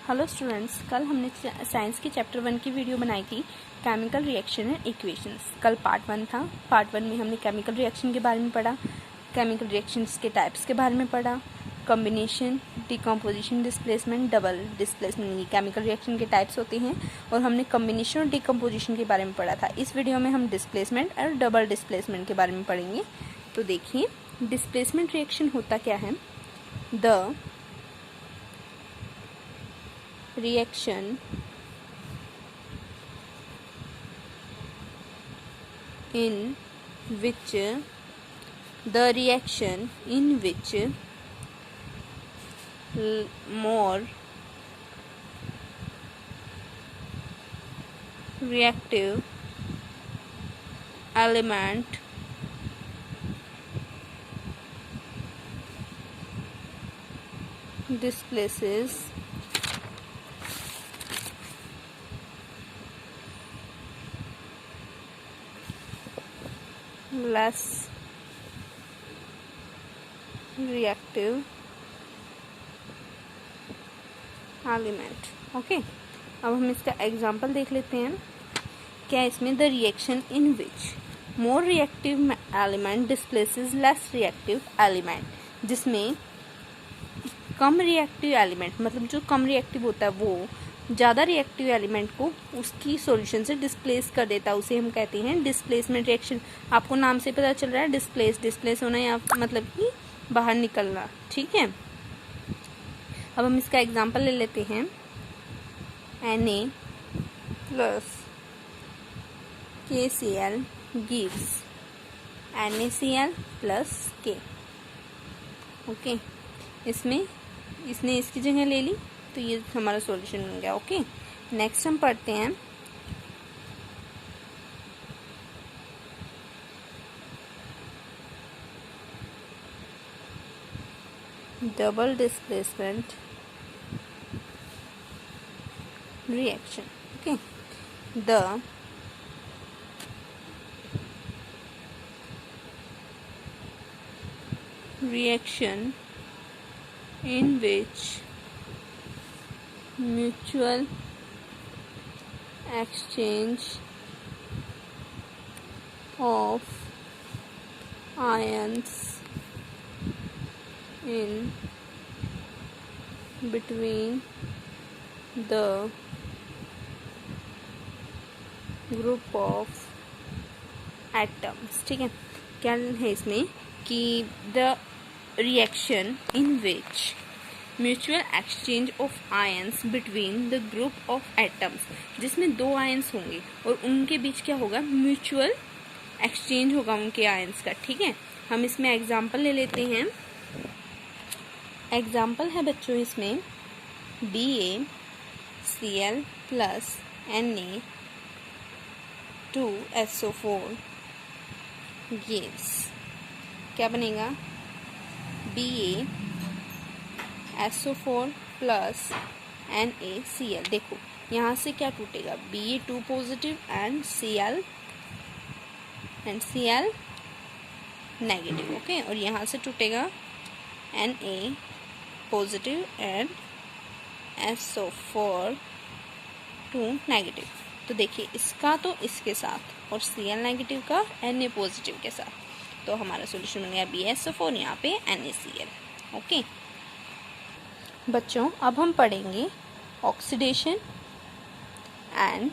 Hello students, कल हमने science की चैप्टर 1 की वीडियो बनाई थी केमिकल रिएक्शन एंड इक्वेशंस। कल पार्ट 1 था। पार्ट 1 में हमने केमिकल रिएक्शन के बारे में पढ़ा, केमिकल रिएक्शंस के टाइप्स के बारे में पढ़ा, combination, decomposition, displacement, double displacement, ये केमिकल रिएक्शन के टाइप्स होते हैं। और हमने कॉम्बिनेशन और डिकम्पोजिशन के बारे में पढ़ा था। इस वीडियो में हम डिस्प्लेसमेंट और डबल डिस्प्लेसमेंट के बारे में पढ़ेंगे। तो देखिए, डिस्प्लेसमेंट रिएक्शन होता क्या है। The reaction in which more reactive element displaces less reactive element. Okay, अब हम इसका एग्जांपल देख लेते हैं। क्या इसमें the reaction in which more reactive element displaces less reactive element, जिसमें कम रिएक्टिव एलिमेंट, मतलब जो कम रिएक्टिव होता है वो ज़्यादा रिएक्टिव एलिमेंट को उसकी सॉल्यूशन से डिस्प्लेस कर देता है, उसे हम कहते हैं डिस्प्लेसमेंट रिएक्शन। आपको नाम से पता चल रहा है डिस्प्लेस होना या मतलब कि बाहर निकलना। ठीक है, अब हम इसका एग्जांपल ले लेते हैं। Na plus KCl gives NaCl plus K। Okay, इसमें इसने इसकी जगह ले ली तो ये हमारा सॉल्यूशन बन गया। ओके, नेक्स्ट हम पढ़ते हैं double displacement reaction. Okay, the reaction in which mutual exchange of ions in between the group of atoms. ठीक है, क्या है इसमें कि the reaction in which mutual exchange of ions between the group of atoms, जिसमें दो ions होंगे और उनके बीच क्या होगा, म्यूचुअल एक्सचेंज होगा उनके आयंस का। ठीक है, हम इसमें एग्जांपल ले लेते हैं। एग्जांपल है बच्चों इसमें BaCl प्लस Na2SO4 gives, क्या बनेगा, BaSO4 प्लस NaCl। देखो यहाँ से क्या टूटेगा, Ba2 positive and Cl negative. Okay, और यहाँ से टूटेगा Na positive and SO4 2 negative. तो देखिए, इसका तो इसके साथ और Cl नेगेटिव का Na पॉजिटिव के साथ, तो हमारा सॉल्यूशन बन गया BaSO4, यहाँ पे NaCl। ओके बच्चों, अब हम पढ़ेंगे ऑक्सीडेशन एंड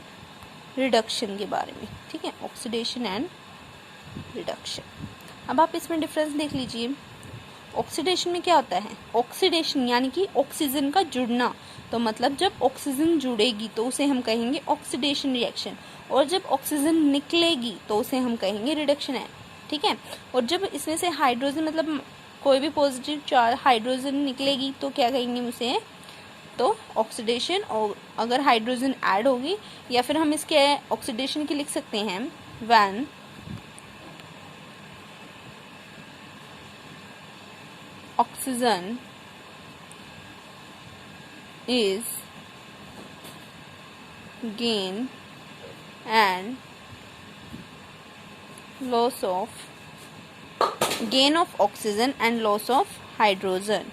रिडक्शन के बारे में। ठीक है, ऑक्सीडेशन एंड रिडक्शन। अब आप इसमें डिफरेंस देख लीजिए। ऑक्सीडेशन में क्या होता है, ऑक्सीडेशन यानी कि ऑक्सीजन का जुड़ना, तो मतलब जब ऑक्सीजन जुड़ेगी तो उसे हम कहेंगे ऑक्सीडेशन रिएक्शन, और जब ऑक्सीजन निकलेगी तो उसे हम कहेंगे रिडक्शन है। ठीक है, और जब इसमें से हाइड्रोजन, मतलब कोई भी पॉजिटिव चार्ज हाइड्रोजन निकलेगी तो क्या कहेंगे उसे, तो ऑक्सीडेशन। और अगर हाइड्रोजन ऐड होगी, या फिर हम इसके ऑक्सीडेशन की लिख सकते हैं when oxygen is gain and loss of gain of oxygen and loss of hydrogen।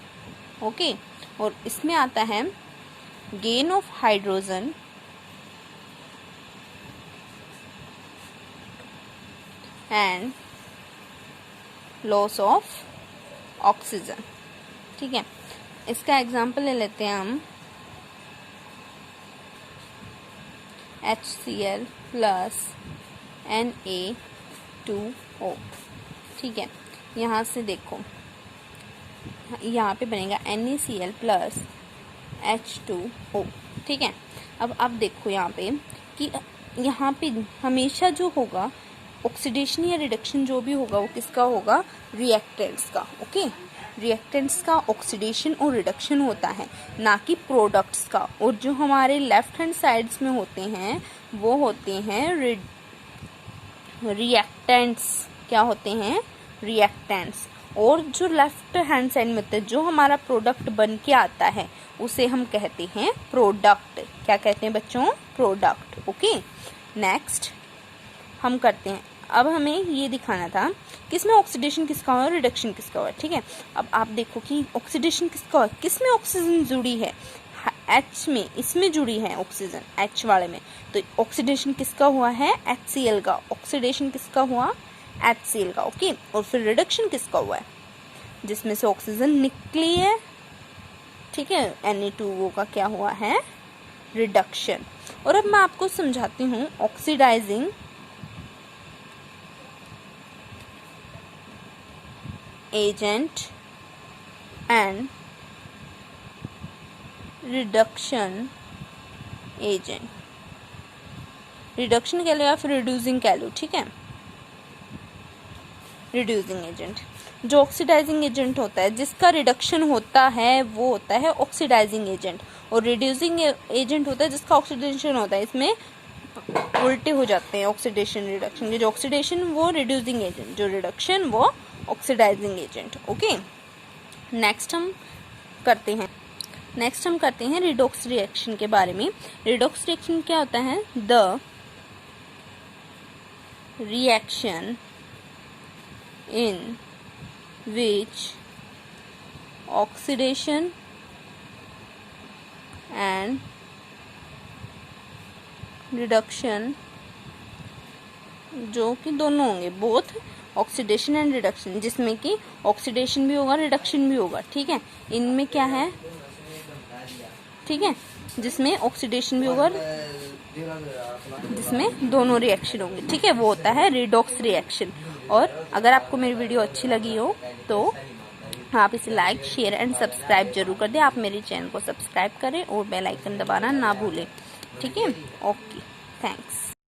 Okay, और इसमें आता है gain of hydrogen and loss of oxygen। ठीक है, इसका एग्जाम्पल ले लेते हैं हम HCl प्लस Na2O। ठीक है, यहाँ से देखो, यहाँ पे बनेगा NaCl प्लस H2O। ठीक है, अब आप देखो यहाँ पे कि यहाँ पे हमेशा जो होगा ऑक्सीडेशन या रिडक्शन जो भी होगा वो किसका होगा, रिएक्टेंट्स का। ओके, रिएक्टेंट्स का ऑक्सीडेशन और रिडक्शन होता है, ना कि प्रोडक्ट्स का। और जो हमारे लेफ्ट हैंड साइड्स में होते हैं वो होते हैं रिएक्टेंट्स। क्या होते हैं, रिएक्टेंट्स। और जो लेफ्ट हैंड साइड में होते हैं, जो हमारा प्रोडक्ट बन के आता है उसे हम कहते हैं प्रोडक्ट। क्या कहते हैं बच्चों, प्रोडक्ट। ओके, नेक्स्ट हम करते हैं। अब हमें ये दिखाना था कि इसमें ऑक्सीडेशन किसका हुआ, रिडक्शन किसका हुआ। ठीक है, अब आप देखो कि ऑक्सीडेशन किसका हुआ, किसमें ऑक्सीजन जुड़ी है, H में, इसमें जुड़ी है ऑक्सीजन, H वाले में। तो ऑक्सीडेशन किसका हुआ है, HCl का। ऑक्सीडेशन किसका हुआ, HCl का। ओके, और फिर रिडक्शन किसका हुआ है, जिसमें से ऑक्सीजन निकली है। ठीक है, Na2O का क्या हुआ है, रिडक्शन। और अब मैं आपको समझाती हूँ oxidising agent and reduction agent. Reduction कह लो या फिर रिड्यूसिंग कह लो। ठीक है, रिड्यूसिंग एजेंट, जो ऑक्सीडाइजिंग एजेंट होता है, जिसका रिडक्शन होता है वो होता है ऑक्सीडाइजिंग एजेंट। और रिड्यूसिंग एजेंट होता है जिसका ऑक्सीडेशन होता है। इसमें उल्टे हो जाते हैं ऑक्सीडेशन रिडक्शन के। जो ऑक्सीडेशन वो रिड्यूसिंग एजेंट, जो रिडक्शन वो ऑक्सीडाइजिंग एजेंट। ओके, नेक्स्ट हम करते हैं रिडॉक्स रिएक्शन के बारे में। रिडॉक्स रिएक्शन क्या होता है, the reaction in which oxidation and reduction, जो कि दोनों होंगे, बोथ ऑक्सीडेशन एंड रिडक्शन, जिसमें कि ऑक्सीडेशन भी होगा रिडक्शन भी होगा। ठीक है, इनमें क्या है, ठीक है, जिसमें ऑक्सीडेशन भी होगा, जिसमें दोनों रिएक्शन होंगे। ठीक है, वो होता है रिडॉक्स रिएक्शन। और अगर आपको मेरी वीडियो अच्छी लगी हो तो आप इसे लाइक, शेयर एंड सब्सक्राइब जरूर कर दें। आप मेरे चैनल को सब्सक्राइब करें और बेल आइकन दबाना ना भूलें। ठीक है, ओके, थैंक्स।